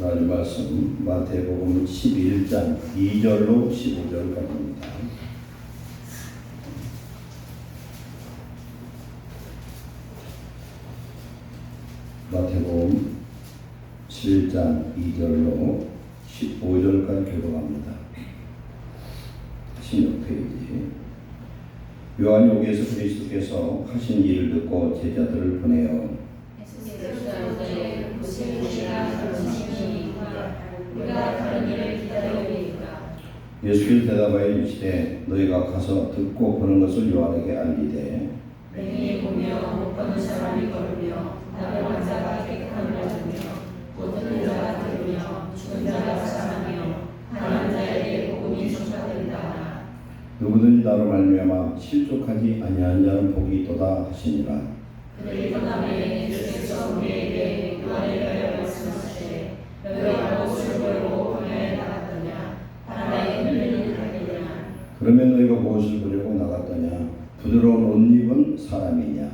하나님 말씀 마태복음 11장 2절로 15절까지입니다. 마태복음 7장 2절로 15절까지 교독합니다. 16페이지. 요한이 오기에서 그리스도께서 하신 일을 듣고 제자들을 보내어 예수께서 대답하여 이르시되 너희가 가서 듣고 보는 것을 요한에게 알리되 맹인이 보며 못 보는 사람이 걸으며 나병 자가 깨끗함을 얻으며 못 듣는 자가 들으며 죽은 자가 살아나며 가난한 자에게 복음이 전파된다. 누구든지 나로 말미암아 실족하지 아니한 자는 복이 있도다 하시니라. 그들이 떠나매 예수께서 우리에게 요한에 대하여 말씀하시되 너희가 무엇을 보려고 광야에 나갔더냐 바람에 흔들리는 가리냐. 그러면 너희가 무엇을 보려고 나갔더냐? 부드러운 옷 입은 사람이냐?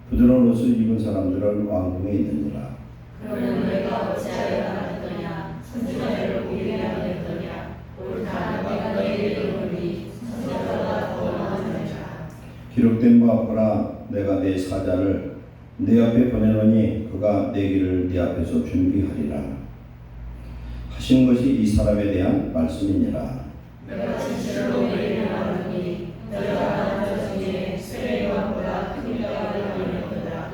부드러운 옷을 입은 사람들은 왕궁에 있느니라. 그러면 너희가 어찌하여 나갔더냐? 선지자를 보기 위하여 했더냐? 옳다 내가 너희에게 이르노니 선지자보다 더 나은 자니라. 기록된 바 보라 내가 내 사자를 내 앞에 보내노니 그가 내 길을 네 앞에서 준비하리라 하신 것이 이 사람에 대한 말씀이니라. 내가 진실로 너희에게 말하노니 너희가 아는 자 중에 세례 요한보다 큰 자가 일어나리로다.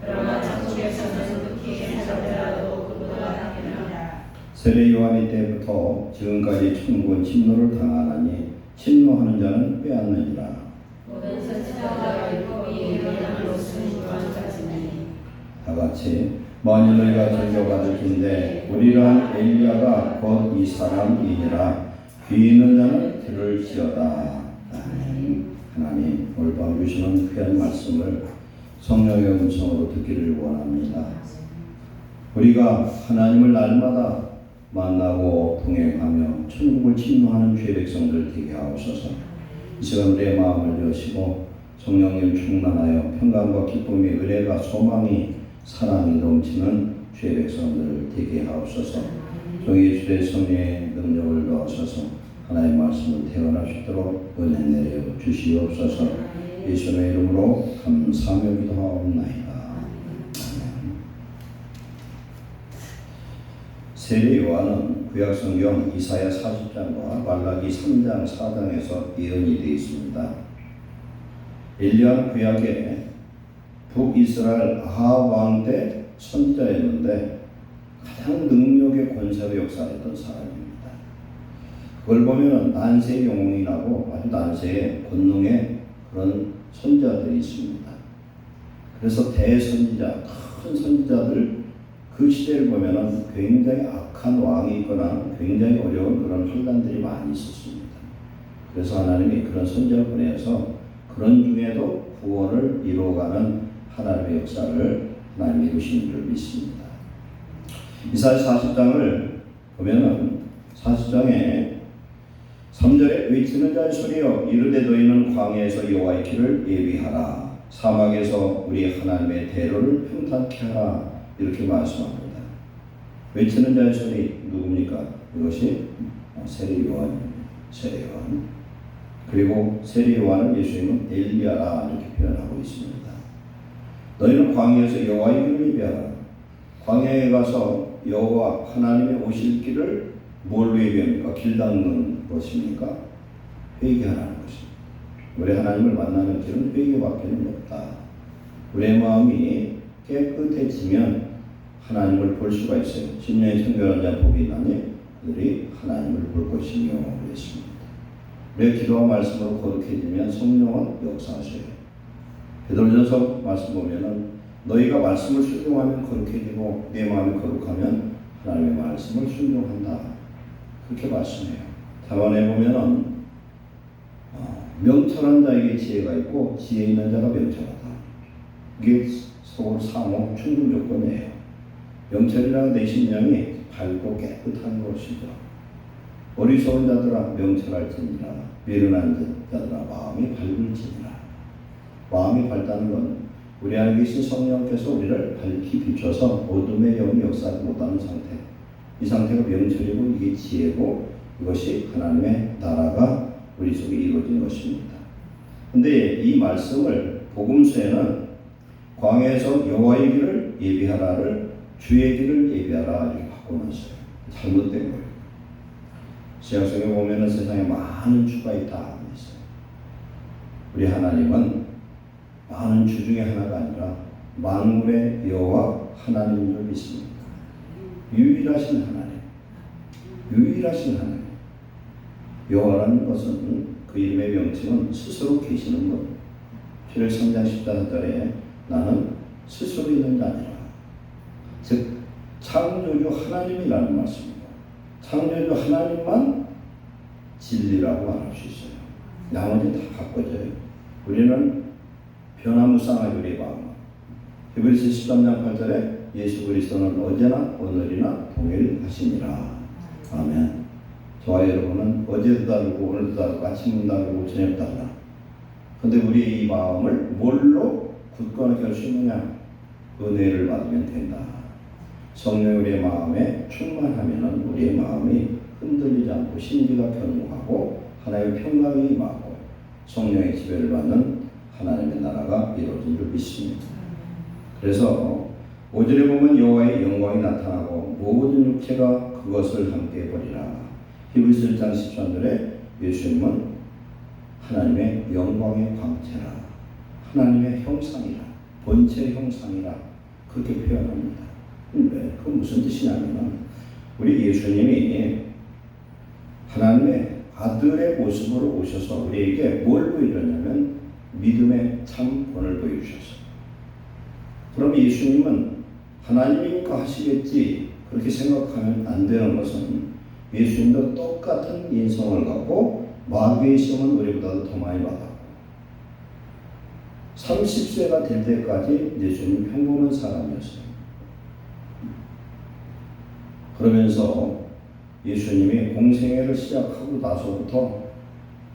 그러나 장족에서는 극히 괜찮더라도 그보다 낫느니라. 세례 요한이 때부터 지금까지 천군 침노를 당하나니 침노하는 자는 빼앗느니라. 모든 선지자와 율법이 일어난 것은 요한까지니. 다 같이 만일 너희가 전교받을 긴데 우리란 엘리야가 곧 이 사람이니라. 귀 있는 자는 들을지어다. 아멘. 하나님 오늘 밤 주시는 귀한 말씀을 성령의 음성으로 듣기를 원합니다. 우리가 하나님을 날마다 만나고 동행하며 천국을 침노하는 주의 백성들 되게 하옵소서. 이 시간 우리의 마음을 여시고 성령님 충만하여 평강과 기쁨이 은혜가 소망이 사랑이 넘치는 주의 백성들 되게 하옵소서. 종이 주의 성령의 능력을 넣으셔서 하나님의 말씀을 태어날 수 있도록 은혜 내려 주시옵소서. 예수님의 이름으로 감사하며 기도하옵나이다. 아멘. 세례 요한은 구약성경 이사야 40장과 말라기 3장 4장에서 예언이 되어 있습니다. 엘리야는 구약에 북이스라엘 아합 왕 때 선지자였는데 가장 능력의 권세로 역사했던 사람입니다. 그걸 보면 난세의 영웅이 나고 아주 난세의 권능의 그런 선지자들이 있습니다. 그래서 대선지자, 큰 선지자들 그 시대를 보면 굉장히 악한 왕이 있거나 굉장히 어려운 그런 환난들이 많이 있었습니다. 그래서 하나님이 그런 선지자를 보내서 그런 중에도 구원을 이루어가는 하나님의 역사를 하나님이 이루신 줄 믿습니다. 이사야 40장을 보면은 40장에 3절에 외치는 자의 소리여 이르되 너희는 광야에서 여호와의 길을 예비하라 사막에서 우리 하나님의 대로를 평탄케 하라 이렇게 말씀합니다. 외치는 자의 소리 누굽니까? 이것이 세례 요한입니다. 세례 요한. 그리고 세례 요한을 예수님은 엘리야라 이렇게 표현하고 있습니다. 너희는 광야에서 여호와의 길을 예비하라. 광야에 가서 여호와 하나님의 오실 길을 뭘로 예비합니까? 길 닦는 것입니까? 회개하라는 것입니다. 우리 하나님을 만나는 길은 회개밖에는 없다. 우리의 마음이 깨끗해지면 하나님을 볼 수가 있어요. 심령이 청결한 자 복이 있나니 그들이 하나님을 볼 것이며 그랬습니다. 우리의 기도와 말씀으로 거룩해지면 성령은 역사하셔요. 베드로전서 말씀 보면은 너희가 말씀을 순종하면 거룩해지고 내 마음이 거룩하면 하나님의 말씀을 순종한다. 그렇게 말씀해요. 자반에 보면은 명철한 자에게 지혜가 있고 지혜 있는 자가 명철하다. 이게 서울 상호 충분 조건이에요. 명철이라는 내 심령이 밝고 깨끗한 것이죠. 어리석은 자들아 명철할지니라 미련한 자들아 마음이 밝을지니라. 마음이 밝다는 건 우리 안에 계신 성령께서 우리를 밝히 비춰서 어둠의 영이 역사하지 못하는 상태, 이 상태가 명철이고 이게 지혜고 이것이 하나님의 나라가 우리 속에 이루어진 것입니다. 근데 이 말씀을 복음서에는 광야에서 여호와의 길을 예비하라를 주의 길을 예비하라 이렇게 바꿔놨어요. 잘못된 거예요. 신약성에 보면은 세상에 많은 주가 있다 했어요. 우리 하나님은 많은 주 중에 하나가 아니라 만물의 여호와 하나님인 줄 믿습니다. 유일하신 하나님, 유일하신 하나님. 여호와라는 것은 그 이름의 명칭은 스스로 계시는 것. 출애굽 3장 14절에 나는 스스로 있는 자 아니라, 즉 창조주 하나님이라는 말씀입니다. 창조주 하나님만 진리라고 말할 수 있어요. 나머지는 다 바꿔져요. 우리는 변화무쌍하게 우리의 마음. 히브리서 13장 8절에 예수 그리스도는 어제나 오늘이나 동일하시니라. 아멘. 저와 여러분은 어제도 다르고 오늘도 다르고 아침도 다르고 저녁도 다르다. 근데 우리의 이 마음을 뭘로 굳건하게 할 수 있느냐? 은혜를 받으면 된다. 성령 우리의 마음에 충만하면은 우리의 마음이 흔들리지 않고 심기가 견고하고 하나님의 평강이 임하고 성령의 지배를 받는 하나님의 나라가 이루어진 줄 믿습니다. 그래서 5절에 보면 여호와의 영광이 나타나고 모든 육체가 그것을 함께 보리라. 히브리서 1장 13절에 예수님은 하나님의 영광의 광채라, 하나님의 형상이라, 본체의 형상이라 그렇게 표현합니다. 근데 그 무슨 뜻이냐면 우리 예수님이 하나님의 아들의 모습으로 오셔서 우리에게 뭘 보여줬냐면 믿음의 참 본을 보여주셨어요. 그럼 예수님은 하나님이니까 하시겠지 그렇게 생각하면 안 되는 것은 예수님도 똑같은 인성을 갖고 마귀의 시험은 우리보다도 더 많이 받았고 30세가 될 때까지 예수님은 평범한 사람이었어요. 그러면서 예수님이 공생애를 시작하고 나서부터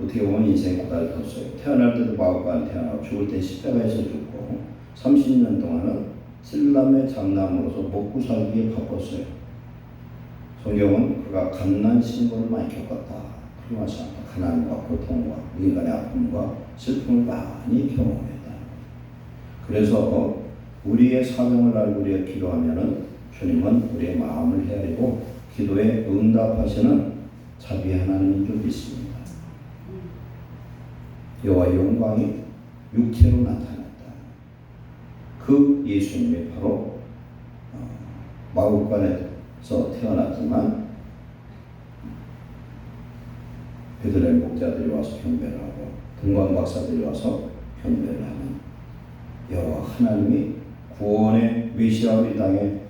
어떻게 보면 인생이 고달팠어요. 태어날 때도 마구간 태어나고 죽을 때 십자가에서 죽고 30년 동안은 칠남의 장남으로서 먹고 살기에 바빴어요. 성경은 그가 갓난 신고를 많이 겪었다. 그런 말씀합니다. 가난과 고통과 인간의 아픔과 슬픔을 많이 경험했다. 그래서 우리의 사정을 알고 우리가 기도하면은 주님은 우리의 마음을 헤아리고 기도에 응답하시는 자비 하나님인 줄 믿습니다. 여호와의 영광이 육체로 나타났다. 그 예수님이 바로 마구간에서 태어났지만 베들레헴 목자들이 와서 경배를 하고 등관 박사들이 와서 경배를 하는 여호와 하나님이 구원의 메시아 우리 땅에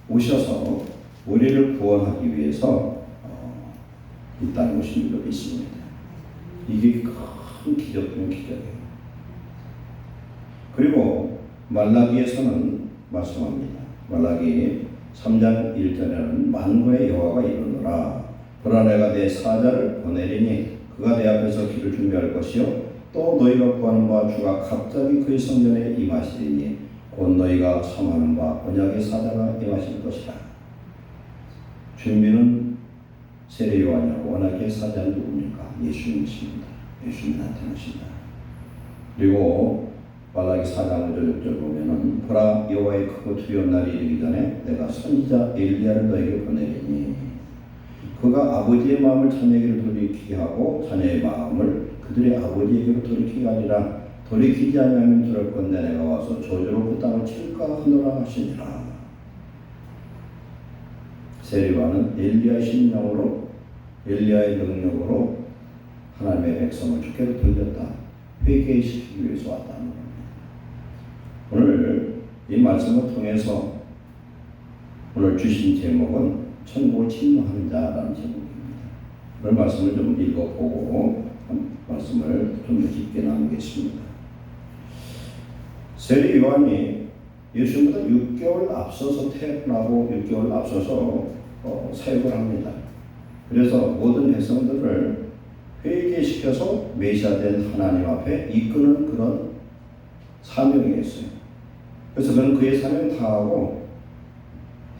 오셔서 우리를 구원하기 위해서 이 땅에 오신 줄 믿습니다. 이게 큰 기적 중의 기적이에요. 그리고 말라기에서는 말씀합니다. 말라기 3장 1절에는 만군의 여호와가 이르노라. 보라 내가 내 사자를 보내리니 그가 내 앞에서 길을 준비할 것이요 또 너희가 구하는 바 주가 갑자기 그의 성전에 임하시리니 곧 너희가 삼하는 바 언약의 사자가 임하실 것이라. 준비는 세례 요한이라고 언약의 사자는 누굽니까? 예수님이십니다. 예수님 나타나신다. 그리고 말라기 4장 5절 6절 보면은 보라 여호와의 크고 두려운 날이 이르기 전에 내가 선지자 엘리야를 너에게 보내리니 그가 아버지의 마음을 자녀에게로 돌이키게 하고 자녀의 마음을 그들의 아버지에게로 돌이키게 하리라. 돌이키지 아니하면 들을 건데 내가 와서 저주로 그 땅을 칠까 하노라 하시니라. 세례요한은 엘리야의 심령으로 엘리야의 능력으로 하나님의 백성을 주께로 돌렸다. 회개시키기 위해서 왔다는 겁니다. 오늘 이 말씀을 통해서 오늘 주신 제목은 천국을 침노하는 자라는 제목입니다. 오늘 말씀을 좀 읽어보고 말씀을 좀 더 깊게 나누겠습니다. 세례 요한이 예수님보다 6개월 앞서서 태어나고 6개월 앞서서 사역을 합니다. 그래서 모든 백성들을 회개시켜서 메시아된 하나님 앞에 이끄는 그런 사명이 있어요. 그래서 그는 그의 사명을 다하고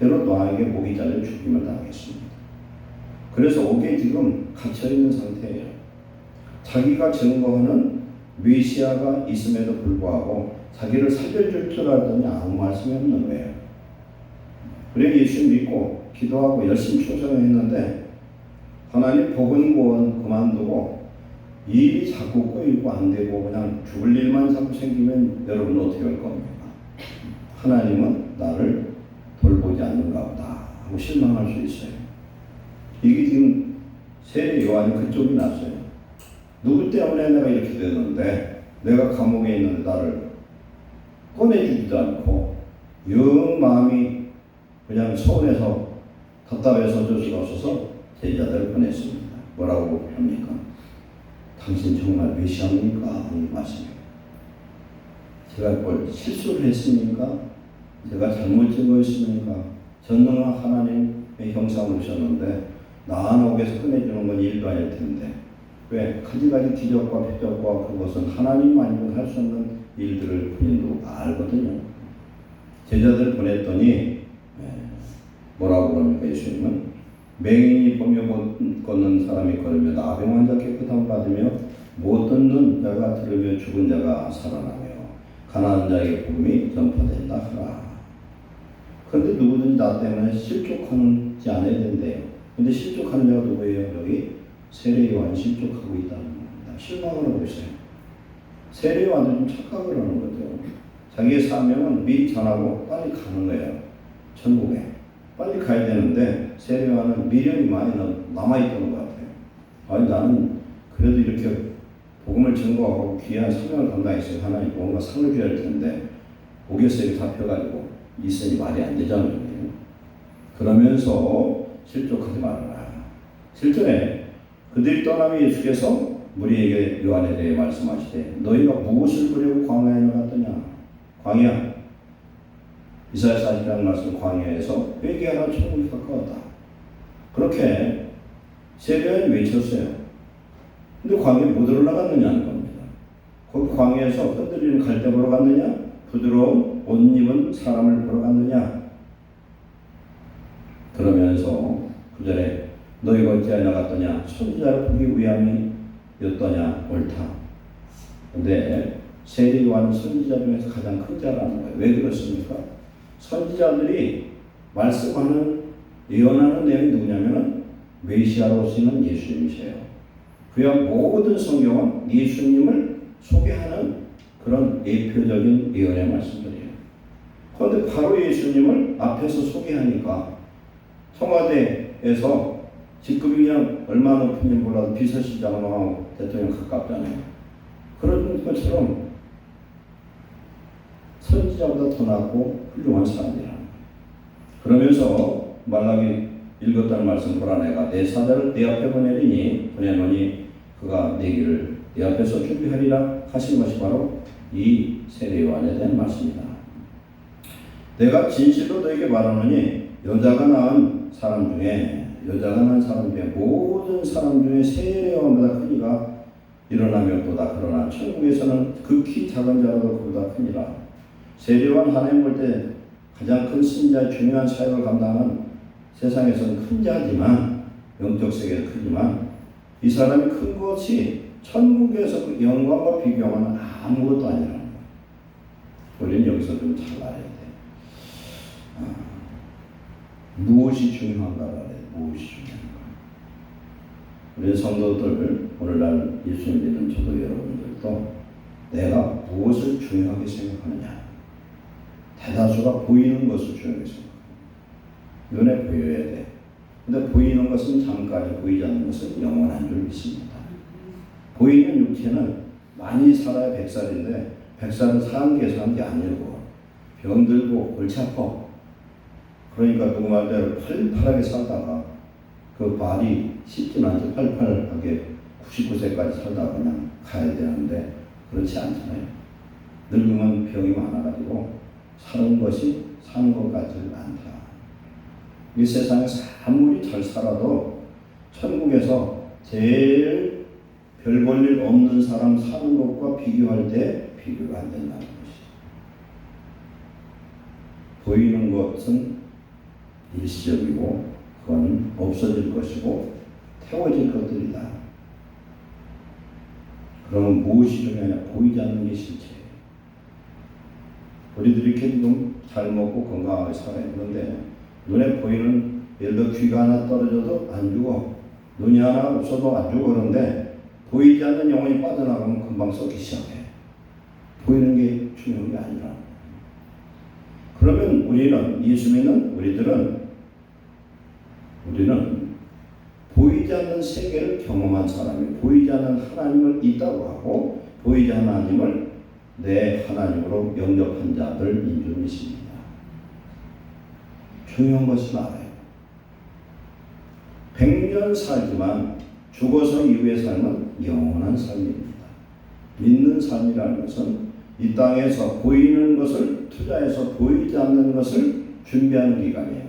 헤롯 왕에게 목이 잘려 죽임을 당했습니다. 그래서 옥에 지금 갇혀있는 상태예요. 자기가 증거하는 메시아가 있음에도 불구하고 자기를 살려줄 줄 알더니 아무 말씀이 없는 거예요. 그래 예수 믿고 기도하고 열심히 충성했는데 하나님 복은 그만두고 일이 자꾸 꼬이고 안 되고 그냥 죽을 일만 자꾸 생기면 여러분 어떻게 할 겁니까? 하나님은 나를 돌보지 않는가 보다 하고 실망할 수 있어요. 이게 지금 세례 요한이 그쪽이 났어요. 누구 때문에 내가 이렇게 됐는데 내가 감옥에 있는데 나를 꺼내주지도 않고 영 마음이 그냥 서운해서 답답해서 어쩔 수가 없어서 제자들을 보냈습니다. 뭐라고 합니까? 당신 정말 메시아입니까? 하는 말씀이에요. 제가 뭘 실수를 했습니까? 제가 잘못 증거했습니까? 전능한 하나님의 형상을 오셨는데 나 하나 옥에서 꺼내주는 건 일도 아닐 텐데 왜? 가지가지 기적과 표적과 그것은 하나님 아니면 할 수 없는 일들을 본인도 알거든요. 제자들 보냈더니 뭐라고 그럽니까? 예수님은 맹인이 보며 못 걷는 사람이 걸으며 나병 환자 깨끗함을 받으며 못 듣는 자가 들으며 죽은 자가 살아나며 가난한 자에게 복음이 전파된다 하라. 그런데 누구든지 나 때문에 실족하지 않아야 된대요. 근데 실족하는 자가 누구예요? 여기 세례 요한이 실족하고 있다는 겁니다. 실망을 하고 있어요. 세례 요한도 좀 착각을 하는 거죠. 자기의 사명은 미리 전하고 빨리 가는 거예요. 천국에. 빨리 가야 되는데 세례 요한은 미련이 많이 남아있던 것 같아요. 아니 나는 그래도 이렇게 복음을 증거하고 귀한 사명을 감당했어요. 하나님 뭔가 상을 줘야 할 텐데 옥에서 이렇게 잡혀가지고 있으니 말이 안 되잖아요. 그러면서 실족하지 말아라. 실전에 그들이 떠나며 예수께서 무리에게 요한에 대해 말씀하시되 너희가 무엇을 보려고 광야에 나갔더냐. 광야 이사야 40장 말씀 광야에서 회개하라 천국이 가까웠다. 그렇게 세례요한이 외쳤어요. 근데 광야에 못 올라갔느냐는 겁니다. 거기 광야에서 흔들리는 갈대 보러 갔느냐? 부드러운 옷 입은 사람을 보러 갔느냐? 그러면서 그 전에 너희가 어찌하여 나갔더냐? 선지자를 보기 위함이었더냐? 옳다. 근데 세례 요한은 선지자 중에서 가장 큰 자라는 거예요. 왜 그렇습니까? 선지자들이 말씀하는 예언하는 내용이 누구냐면은 메시아로 오시는 예수님이세요. 그야 모든 성경은 예수님을 소개하는 그런 예표적인 예언의 말씀들이에요. 그런데 바로 예수님을 앞에서 소개하니까 청와대에서 직급이 그냥 얼마나 높은지 몰라도 비서실장하고 대통령 가깝잖아요. 그런 것처럼 선지자보다 더 낫고 훌륭한 사람이라. 그러면서 말라기 읽었다는 말씀 보라 내가 내 사자를 내 앞에 보내노니 그가 내 길을 내 앞에서 준비하리라 하신 것이 바로 이 세례 요한에 대한 말씀이다. 내가 진실로 너에게 말하노니 여자가 낳은 사람 중에 모든 사람 중에 세례 요한보다 큰 이가 일어나며 보다 그러나 천국에서는 극히 작은 자라도 그보다 크니라. 세례 요한 하나님 볼 때 가장 큰 신자 중요한 사역을 감당하는 세상에서는 큰 자지만 영적 세계는 크지만 이 사람이 큰 것이 천국에서 그 영광과 비교하면 아무것도 아니라는 거예요. 우리는 여기서 좀 잘 알아야 돼. 무엇이 중요한가를 알아야 돼. 무엇이 중요한가. 우리 성도들 오늘날 예수님 믿는 저도 여러분들도 내가 무엇을 중요하게 생각하느냐. 대다수가 보이는 것을 중요하게 생각합니다. 눈에 보여야 돼. 근데 보이는 것은 잠깐이 보이지 않는 것은 영원한 줄 믿습니다. 보이는 육체는 많이 살아야 100살인데 100살은 사는 게 사는 게 아니고 병들고 골치 아파. 그러니까 누구 말대로 팔팔하게 살다가 그 발이 씻진 않죠. 팔팔하게 99세까지 살다가 그냥 가야 되는데 그렇지 않잖아요. 늙으면 병이 많아가지고 사는 것이 사는 것 같지 않다. 이 세상에서 아무리 잘 살아도 천국에서 제일 별 볼 일 없는 사람 사는 것과 비교할 때 비교가 안 된다는 것이죠. 보이는 것은 일시적이고 그건 없어질 것이고 태워질 것들이다. 그러면 무엇이 중요하냐? 보이지 않는 게 실체예요. 우리들이 이렇게 지금 잘 먹고 건강하게 살아요. 그런데 눈에 보이는, 예를 들어 귀가 하나 떨어져도 안 죽어, 눈이 하나 없어도 안 죽어. 그런데 보이지 않는 영혼이 빠져나가면 금방 썩기 시작해. 보이는 게 중요한 게 아니라. 그러면 우리는, 예수 믿는 우리는 보이지 않는 세계를 경험한 사람이, 보이지 않는 하나님을 있다고 하고 보이지 않는 하나님을 내 하나님으로 영접한 자들인 줄 믿습니다. 중요한 것은 알아요. 100년 살지만 죽어서 이후의 삶은 영원한 삶입니다. 믿는 삶이라는 것은 이 땅에서 보이는 것을 투자해서 보이지 않는 것을 준비하는 기간이에요.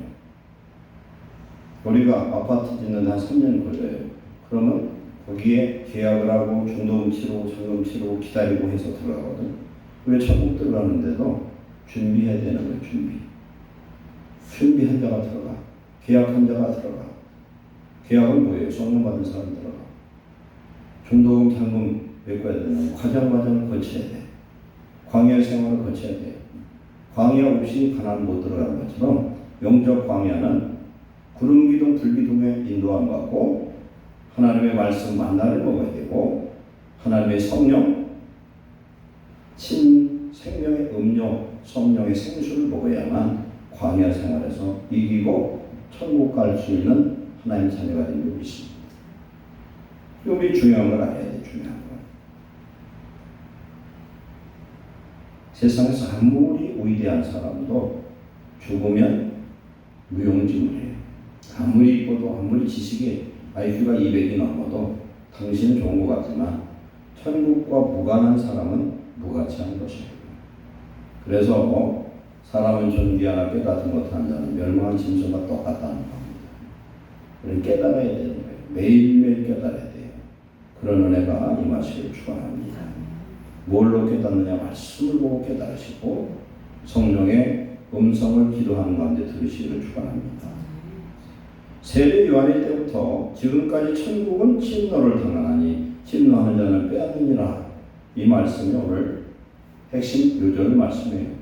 우리가 아파트 짓는데 한 3년 걸려요. 그러면 거기에 계약을 하고 중도금 치르고 잔금 치르고 기다리고 해서 들어가거든. 우리 천국 들어가는데도 준비해야 되는 거예요. 준비한 자가 들어가. 계약한 자가 들어가. 계약은 뭐예요? 성령 받은 사람 들어가. 중도금 잔금 메꿔야 되는 과정을 거쳐야 돼. 광야 생활을 거쳐야 돼요. 광야 없이 가나안 못 들어가는 것처럼 영적 광야는 구름 기둥 불 기둥에 인도함 받고 하나님의 말씀 만나를 먹어야 되고 하나님의 성령 생명의 음료 성령의 생수를 먹어야만 광야 생활에서 이기고 천국 갈 수 있는 하나님 자녀가 된 줄 믿습니다. 우리 중요한 걸 알아야 돼. 중요한 걸. 세상에서 아무리 위대한 사람도 죽으면 무용지물이에요. 아무리 이뻐도 아무리 지식이 IQ가 200이 넘어도 당신은 좋은 것 같지만 천국과 무관한 사람은 무가치한 것이에요. 그래서 사람은 존귀하나 깨닫지 못한 자는 멸망한 짐승과 똑같다는 겁니다. 우리는 깨달아야 되는 거예요. 매일매일 깨달아야 돼요. 그런 은혜가 임하시길 축원합니다. 뭘로 깨닫느냐? 말씀을 보고 깨달으시고 성령의 음성을 기도하는 가운데 들으시기를 축원합니다. 세례 요한일 때부터 지금까지 천국은 침노를 당하나니 침노하는 자는 빼앗느니라. 이 말씀이 오늘 핵심 요절 말씀이에요.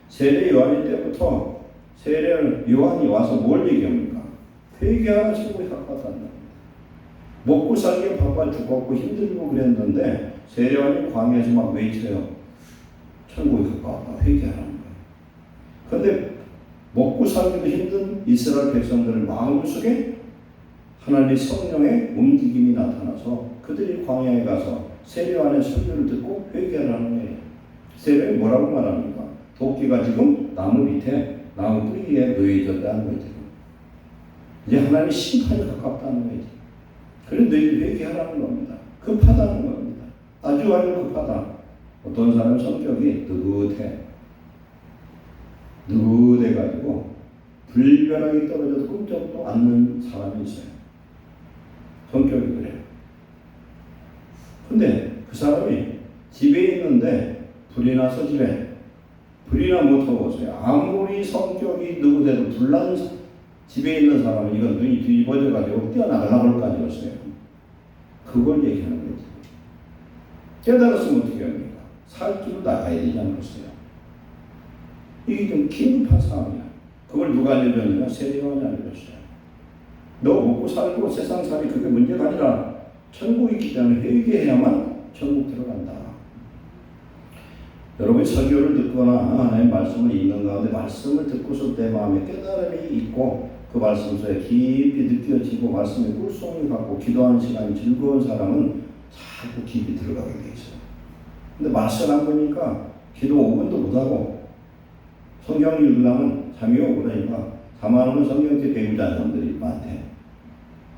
세례 요한일 때부터 세례 요한이 와서 뭘 얘기합니까? 회개하라 천국이 가깝다는 먹고 살기에 바빠 죽었고 힘들고 그랬는데 세례 요한이 광야에서 막 외쳐요. 천국이 가까웠다. 회개하라는 거예요. 그런데 먹고 살기도 힘든 이스라엘 백성들의 마음속에 하나님의 성령의 움직임이 나타나서 그들이 광야에 가서 세례 요한의 설교를 듣고 회개하라는 거예요. 세례 뭐라고 말합니까? 도끼가 지금 나무 밑에 나무 뿌리에 놓여졌다는 거죠. 이제 하나님의 심판이 가깝다는 거죠. 그래서 너희들 회개하라는 겁니다. 급하다는 겁니다. 아주 급하다. 어떤 사람 성격이 느긋해가지고 불변하게 떨어져도 꼼짝도 않는 사람이 있어요. 성격이 그래요. 근데 그 사람이 집에 있는데 불이 나서 불이 나면 어떡하겠어요? 아무리 성격이 느긋해도 불난 집에 있는 사람은 이건 눈이 뒤집어져가지고 뛰어나가려고 할 거 아니겠어요? 그걸 얘기하는 거죠. 깨달았으면 어떻게 합니까? 살 길로 나가야 되지 않겠어요? 이게 좀 긴급한 상황이야. 그걸 누가 알려줬느냐? 세례 요한이 알려줬어요. 너 먹고 살고 세상 살이 그게 문제가 아니라 천국이 있기 때문에 회개해야만 천국 들어간다. 여러분이 설교를 듣거나 하나님의 말씀을 읽는 가운데 말씀을 듣고서 내 마음에 깨달음이 있고 그 말씀 속에 깊이 느껴지고 말씀에 꿀송이 갖고 기도하는 시간이 즐거운 사람은 자꾸 깊이 들어가게 돼 있어요. 근데 말씀 안 보니까 기도 5분도 못하고 성경 읽으려면 잠이 오고 그러니까 다만 성경책 배우지 않는 사람들이 많대.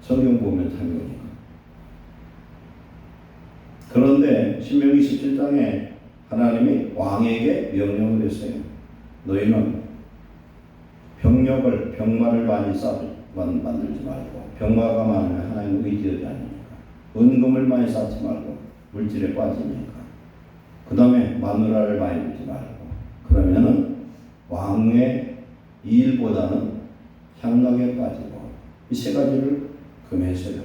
성경 보면 잠이 오니까. 그런데 신명기 17장에 하나님이 왕에게 명령을 했어요. 너희는 병마를 많이 만들지 말고 병마가 많으면 하나님을 의지하지 않으니까 은금을 많이 쌓지 말고 물질에 빠지니까 그 다음에 마누라를 많이 두지 말고 그러면은 왕의 일보다는 향락에 빠지고 이 세 가지를 금했어요.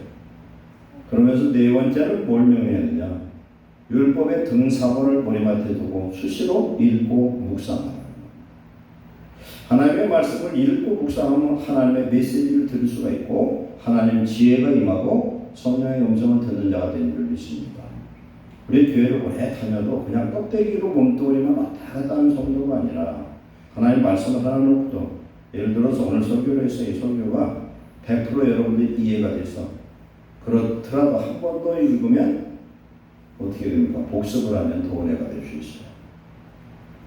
그러면서 네 번째는 뭘 명령했느냐? 율법의 등사본을 머리맡에 두고 수시로 읽고 묵상하라. 하나님의 말씀을 읽고 묵상하면 하나님의 메시지를 들을 수가 있고 하나님 지혜가 임하고 성령의 음성을 듣는 자가 되는 줄 믿습니다. 우리 교회를 오래 다녀도 그냥 껍데기로 몸뚱이만 왔다 갔다 하는 성도가 아니라 하나님 말씀을 하나 놓고도 예를 들어서 오늘 설교를 했어요. 이 설교가 100% 여러분들이 이해가 돼서 그렇더라도 한 번 더 읽으면 어떻게 됩니까? 복습을 하면 더 은혜가 될 수 있어요.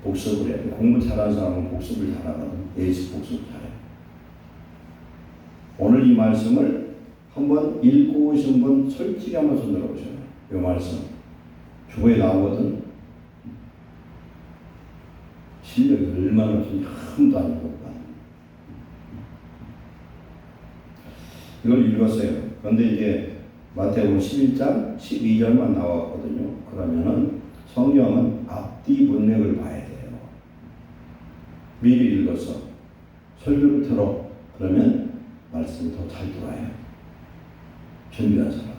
복습을 해야 돼. 공부 잘하는 사람은 복습을 잘하거든. 예시 복습 잘해. 오늘 이 말씀을 한번 읽고 오신 분 솔직히 한번 손 들어보세요. 이 말씀 주보에 나오거든. 실력이 얼마나 좀 한도 아니고 이걸 읽었어요. 그런데 이제 마태복음 11장 12절만 나왔거든요. 그러면은 성경은 앞뒤 문맥을 봐야 돼요. 미리 읽어서 설교를 들어. 그러면 말씀이 더 잘 들어와요. 준비한 사람.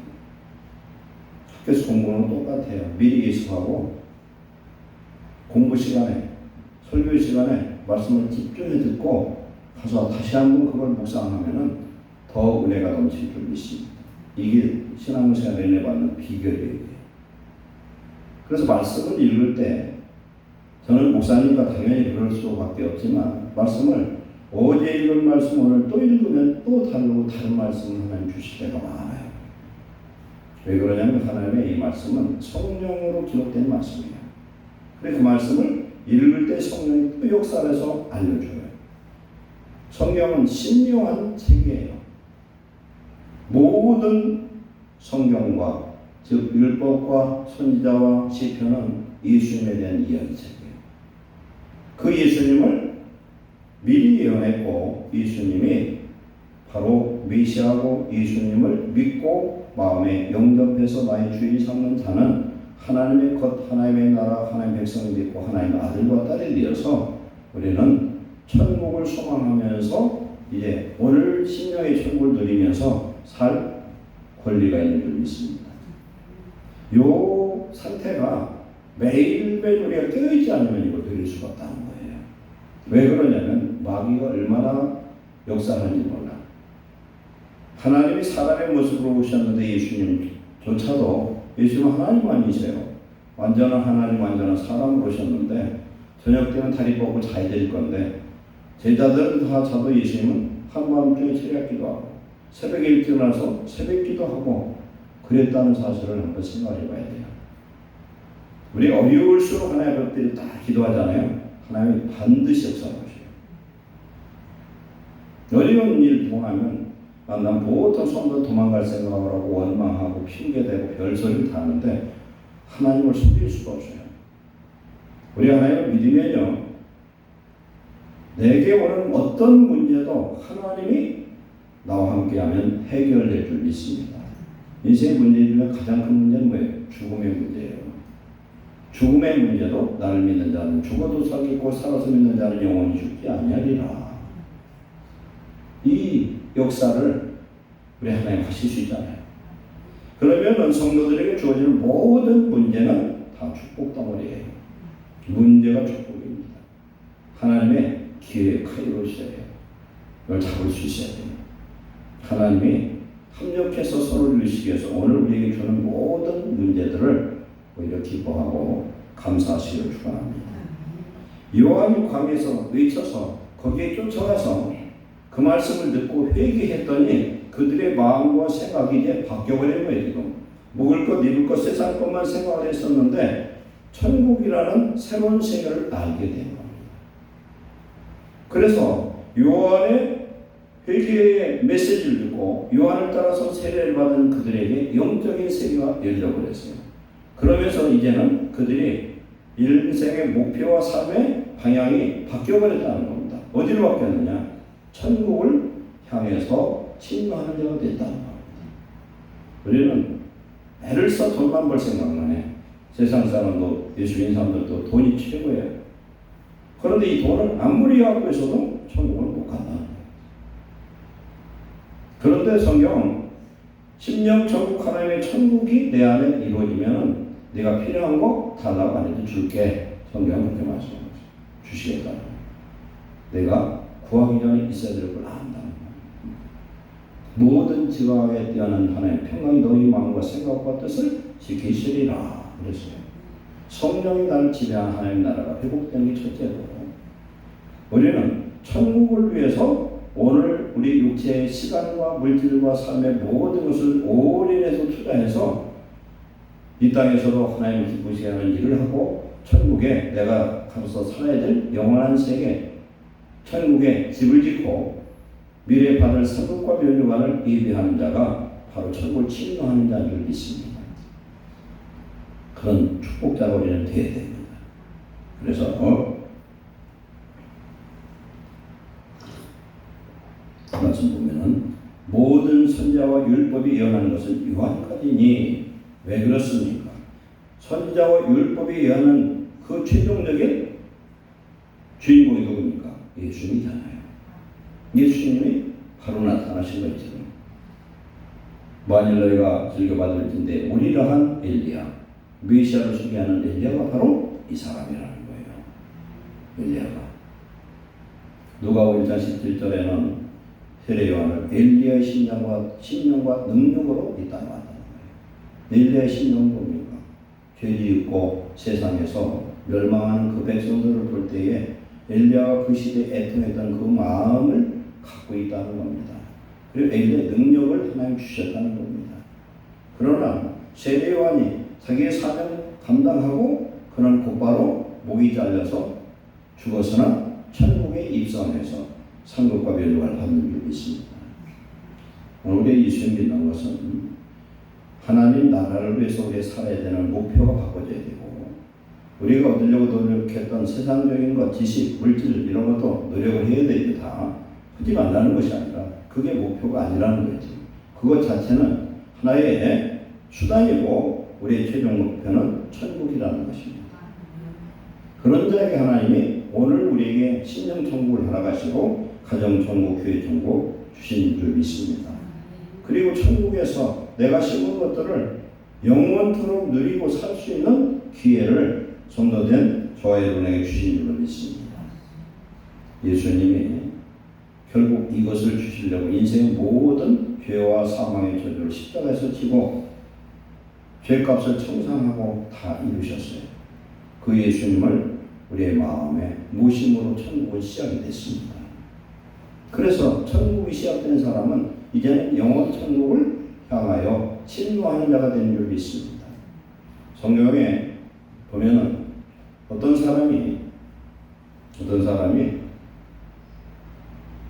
학교에서 공부는 똑같아요. 미리 예습하고 공부 시간에 설교 시간에 말씀을 집중해 듣고 가서 다시 한번 그걸 묵상하면은 더 은혜가 넘칠 줄 믿습니다. 이게 신앙생활 내내 받는 비결이에요. 그래서 말씀을 읽을 때 저는 목사님과 당연히 그럴 수밖에 없지만 말씀을 어제 읽은 말씀 오늘 또 읽으면 또 다르고 다른 말씀을 하나님 주실 때가 많아요. 왜 그러냐면 하나님의 이 말씀은 성령으로 기록된 말씀이에요. 그래서 그 말씀을 읽을 때 성령이 또 역사해서 알려줘요. 성경은 신묘한 책이에요. 모든 성경과 즉 율법과 선지자와 시편은 예수님에 대한 이야기책이에요. 그 예수님을 미리 예언했고 예수님이 바로 메시아고 예수님을 믿고 마음에 영접해서 나의 주인 삼는 자는 하나님의 것 하나님의 나라 하나님의 백성을 믿고 하나님의 아들과 딸이 되어서 우리는 천국을 소망하면서 이제 오늘 신령의 천국을 누리면서 살 권리가 있는 줄 믿습니다. 요 상태가 매일매일 우리가 깨어있지 않으면 이걸 누릴 수가 없다는 거예요. 왜 그러냐면 마귀가 얼마나 역사하는지 몰라. 하나님이 사람의 모습으로 오셨는데 예수님조차도 예수님은 하나님 아니세요. 완전한 하나님 완전한 사람으로 오셨는데 저녁 때는 다리 뻗고 자야 될 건데 제자들은 다 자도 예수님은 한밤중에 새벽 기도하고 새벽에 일찍 일어나서 새벽 기도하고 그랬다는 사실을 한번 생각해 봐야 돼요. 우리 어려울수록 하나님 앞에 다 기도하잖아요. 하나님이 반드시 역사하셔요. 어려운 일 통하면 난 보통 성도 도망갈 생각을 하고 원망하고 핑계대고 별소리를 다 하는데 하나님을 숨길 수가 없어요. 우리 하나님을 믿으면요. 내게 오는 어떤 문제도 하나님이 나와 함께하면 해결될 줄 믿습니다. 인생의 문제 중에 가장 큰 문제는 뭐예요? 죽음의 문제예요. 죽음의 문제도 나를 믿는 자는 죽어도 살겠고 살아서 믿는 자는 영원히 죽지 아니하리라. 이 역사를 우리 하나님 하실 수 있잖아요. 그러면 성도들에게 주어지는 모든 문제는 다 축복 덩어리예요. 문제가 축복입니다. 하나님의 기회의 카이로스예요. 이걸 잡을 수 있어야 돼요. 하나님이 합력해서 서로를 이루시기 위해서 오늘 우리에게 주는 모든 문제들을 오히려 기뻐하고 감사하시기를 축원합니다. 요한이 광야에서 외쳐서 거기에 쫓아가서 그 말씀을 듣고 회개했더니 그들의 마음과 생각이 이제 바뀌어버린 거예요. 지금 먹을 것, 입을 것, 세상 것만 생각을 했었는데 천국이라는 새로운 세계를 알게 된 겁니다. 그래서 요한의 회개의 메시지를 듣고 요한을 따라서 세례를 받은 그들에게 영적인 세계가 열려버렸어요. 그러면서 이제는 그들이 인생의 목표와 삶의 방향이 바뀌어버렸다는 겁니다. 어디로 바뀌었느냐? 천국을 향해서 침노하는 자가 됐다는 겁니다. 우리는 애를 써 돈만 벌 생각만 해. 세상 사람도 예수님 사람들도 돈이 최고예요. 그런데 이 돈을 아무리 갖고 있어도 천국을 못 간다는 거예요. 그런데 성경 심령 천국 하나님의 천국이 내 안에 이루어지면 내가 필요한 거 달라고 안 해도 줄게. 성경은 그렇게 말씀합니다. 주시겠다. 내가 구하기 전에 있어야 될 걸 안다. 모든 지각에 뛰어난 하나님 평강이 너희 마음과 생각과 뜻을 지키시리라 그랬어요. 성령이 나를 지배한 하나님 나라가 회복되는 게 첫째고, 우리는 천국을 위해서 오늘 우리 육체의 시간과 물질과 삶의 모든 것을 올인해서 투자해서 이 땅에서도 하나님을 기쁘시게 하는 일을 하고 천국에 내가 가서 살아야 될 영원한 세계, 천국에 집을 짓고 미래에 받을 상급과 면류관을 예비하는 자가 바로 천국을 침노하는 자인 줄 믿습니다. 그런 축복자가 우리는 되어야 됩니다. 그래서 말씀 보면은 모든 선자와 율법이 예언하는 것은 요한까지니 왜 그렇습니까? 선자와 율법이 예언하는 그 최종적인 주인공이 누굽니까? 예수님이잖아요. 예수님이 바로 나타나신 거죠. 만일 너희가 즐겨받을 텐데 우리러한 엘리야, 메시아를 소개하는 엘리야가 바로 이 사람이라는 거예요. 엘리야가. 누가복음 1장 17절에는 세례 요한을 엘리야의 신령과 능력으로 이 땅에 왔다는 거예요. 엘리야의 신령은 뭡니까? 죄짓고 세상에서 멸망하는 그 백성들을 볼 때에 엘리야가 그 시대에 애통했던 그 마음을 갖고 있다는 겁니다. 그리고 엘리야의 능력을 하나님 주셨다는 겁니다. 그러나 세례 요한이 자기의 사명을 감당하고 그는 곧바로 목이 잘려서 죽었으나 천국에 입성해서 상급과 면류관을 받는 줄 믿습니다. 우리의 예수님 믿는 것은 하나님 나라를 위해서 우리가 살아야 되는 목표가 바꿔져야 되고, 우리가 얻으려고 노력했던 세상적인 것, 지식, 물질 이런 것도 노력을 해야 되는데 다 하지 말라는 것이 아니라 그게 목표가 아니라는 거지. 그것 자체는 하나의 수단이고 우리의 최종 목표는 천국이라는 것입니다. 그런 자에게 하나님이 오늘 우리에게 신령천국을 허락하시고 가정천국, 교회천국 주신 줄 믿습니다. 그리고 천국에서 내가 심은 것들을 영원토록 누리고 살 수 있는 기회를 성도된 저와 여러분에게 주신 줄로 믿습니다. 예수님이 결국 이것을 주시려고 인생의 모든 죄와 사망의 저주를 십자가에서 지고 죄값을 청산하고 다 이루셨어요. 그 예수님을 우리의 마음에 모심으로 천국은 시작이 됐습니다. 그래서 천국이 시작된 사람은 이제는 영원 천국을 향하여 침노하는 자가 되는 줄 믿습니다. 성경에 보면은 어떤 사람이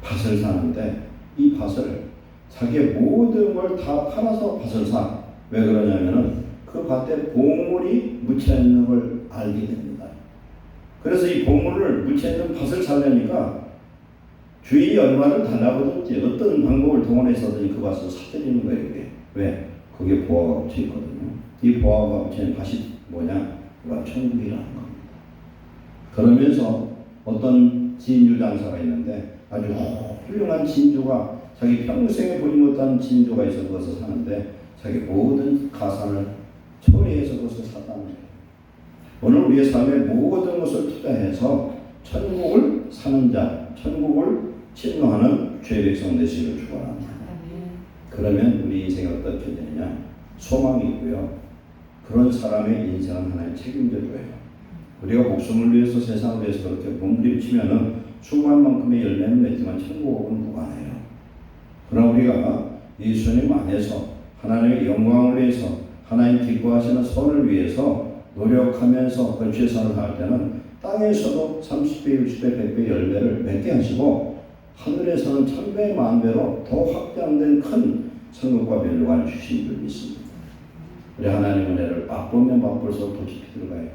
밭을 사는데 이 밭을 자기의 모든 걸 다 팔아서 밭을 사. 왜 그러냐면은 그 밭에 보물이 묻혀 있는 걸 알게 됩니다. 그래서 이 보물을 묻혀 있는 밭을 사려니까 주인이 얼마를 달라고든지 어떤 방법을 동원해서든지 그 밭을 사들이는 거예요. 이게. 왜? 거기에 보화가 묻혀 있거든요. 이 보화가 묻혀 있는 밭이 뭐냐? 그건 천국이라는 겁니다. 그러면서 어떤 진주 장사가 있는데 아주 훌륭한 진주가 자기 평생에 보지 못한 진주가 있어 그것을 사는데 자기 모든 가산을 처리해서 그것을 샀다는 거예요. 오늘 우리의 삶의 모든 것을 투자해서 천국을 사는 자, 천국을 침노하는 죄 백성 되시기를 축원합니다. 그러면 우리 인생이 어떻게 되느냐? 소망이 있고요. 그런 사람의 인생은 하나님 책임져 줘요. 우리가 목숨을 위해서 세상을 위해서 그렇게 몸부림치면은 수고한 만큼의 열매는 맺지만 천국은 무관해요. 그러나 우리가 예수님 안에서 하나님의 영광을 위해서 하나님 기뻐하시는 선을 위해서 노력하면서 그 최선을 다할 때는 땅에서도 30배, 60배, 100배 열매를 맺게 하시고 하늘에서는 1000배, 10,000배로 더 확장된 큰 성급과 면류관을 주신 줄 믿습니다. 우리 하나님 은혜를 맛보면 맛볼수록 더 깊이 들어가요.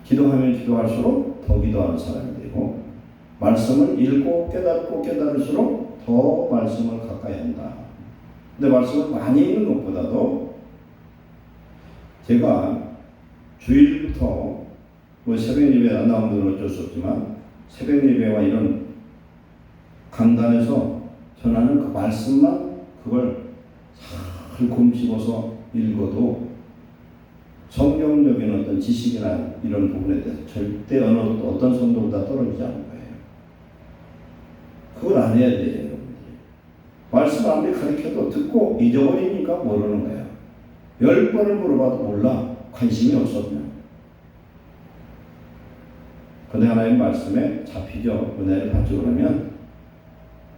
기도하면 기도할수록 더 기도하는 사람이 되고 말씀을 읽고 깨닫고 깨달을수록 더 말씀을 가까이 한다. 근데 말씀을 많이 읽는 것보다도 제가 주일부터 뭐 새벽 예배 안 나오는 건 어쩔 수 없지만 새벽 예배와 이런 강단에서 전하는 그 말씀만 그걸 잘 곰씹어서 읽어도 성경적인 어떤 지식이나 이런 부분에 대해서 절대 어떤 성도보다 떨어지지 않는 거예요. 그걸 안 해야 돼요, 여러분들이. 말씀 아무리 가르쳐도 듣고 잊어버리니까 모르는 거예요. 10번을 물어봐도 몰라. 관심이 없어 그냥. 근데 하나님 말씀에 잡히죠. 은혜를 받지 그러면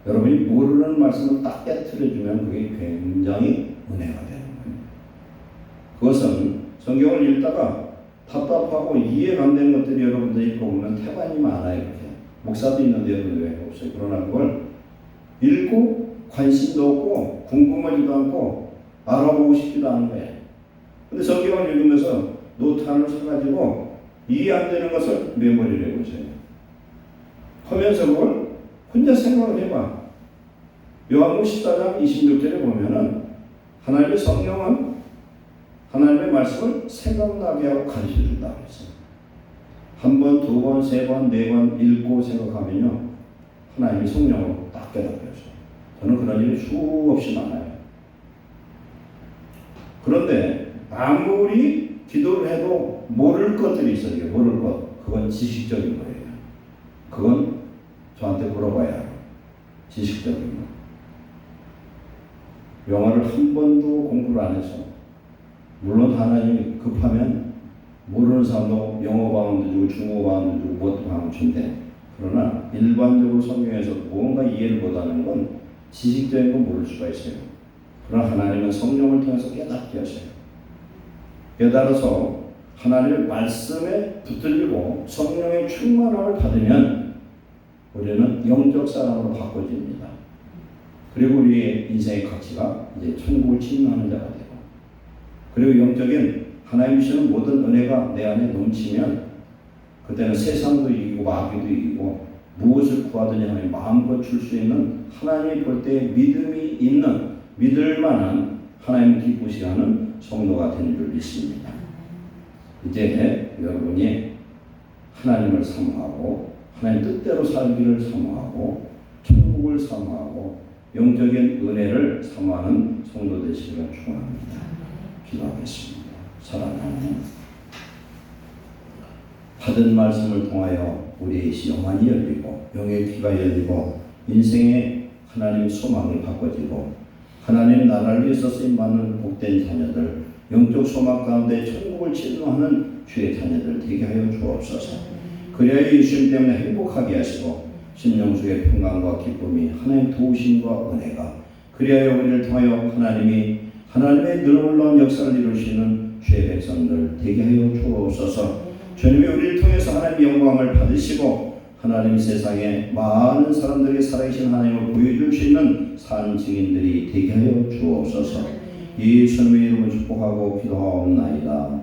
여러분이 모르는 말씀을 딱 깨트려주면 그게 굉장히 은혜가 되는 거예요. 그것은 성경을 읽다가 답답하고 이해가 안 되는 것들이 여러분들이 보면 태반이 많아요. 이렇게. 목사도 있는데 여러분 왜 없어요? 그러나 그걸 읽고 관심도 없고 궁금하지도 않고 알아보고 싶지도 않은 거예요. 근데 성경을 읽으면서 노트를 사가지고 이해 안 되는 것을 메모리를 해보세요. 하면서 그걸 혼자 생각을 해봐. 요한복음 14장 26절에 보면은 하나님의 성령은 하나님의 말씀을 생각나게 하고 가르쳐준다고 했어요. 한 번, 두 번, 세 번, 네 번 읽고 생각하면요. 하나님이 성령으로 딱 깨닫게 하셔요. 저는 그런 일이 수없이 많아요. 그런데 아무리 기도를 해도 모를 것들이 있어요. 모를 것. 그건 지식적인 거예요. 그건 저한테 물어봐야 해요. 지식적인 거. 영어를 한 번도 공부를 안 해서 물론 하나님이 급하면 모르는 사람도 영어 방언도 주고 중국어 방언도 주고 무엇도 방언 준대. 그러나 일반적으로 성경에서 뭔가 이해를 못하는 건 지식적인 건 모를 수가 있어요. 그러나 하나님은 성령을 통해서 깨닫게 하셔요. 깨달아서 하나님의 말씀에 붙들리고 성령의 충만함을 받으면 우리는 영적 사람으로 바꿔집니다. 그리고 우리의 인생의 가치가 이제 천국을 침노하는 자가 되고, 그리고 영적인 하나님 주시는 모든 은혜가 내 안에 넘치면 그때는 세상도 이기고 마귀도 이기고 무엇을 구하든지 하나님 마음껏 줄 수 있는, 하나님이 볼 때 믿음이 있는, 믿을 만한, 하나님 기쁘시 하는 성도가 되는 줄 믿습니다. 이제 여러분이 하나님을 사모하고 하나님 뜻대로 살기를 사모하고 천국을 사모하고 영적인 은혜를 사모하는 성도 되시기를 축원합니다. 기도하겠습니다. 사랑하는 받은 말씀을 통하여 우리의 영안이 열리고 영의 귀가 열리고 인생의 하나님 소망을 바꿔지고 하나님 나라를 위해서 쓰임받는 복된 자녀들, 영적 소망 가운데 천국을 침노하는 주의 자녀들 되게 하여 주옵소서. 그래야 예수님 때문에 행복하게 하시고 심령 속의 평강과 기쁨이 하나님 도우심과 은혜가, 그래야 우리를 통하여 하나님의 놀라운 역사를 이루시는 주의 백성들 되게 하여 주옵소서. 주님이 우리를 통해서 하나님의 영광을 받으시고 하나님 세상에 많은 사람들에게 살아계신 하나님을 보여줄 수 있는 산 증인들이 되게 하여 주옵소서. 예수님의 이름을 축복하고 기도하옵나이다.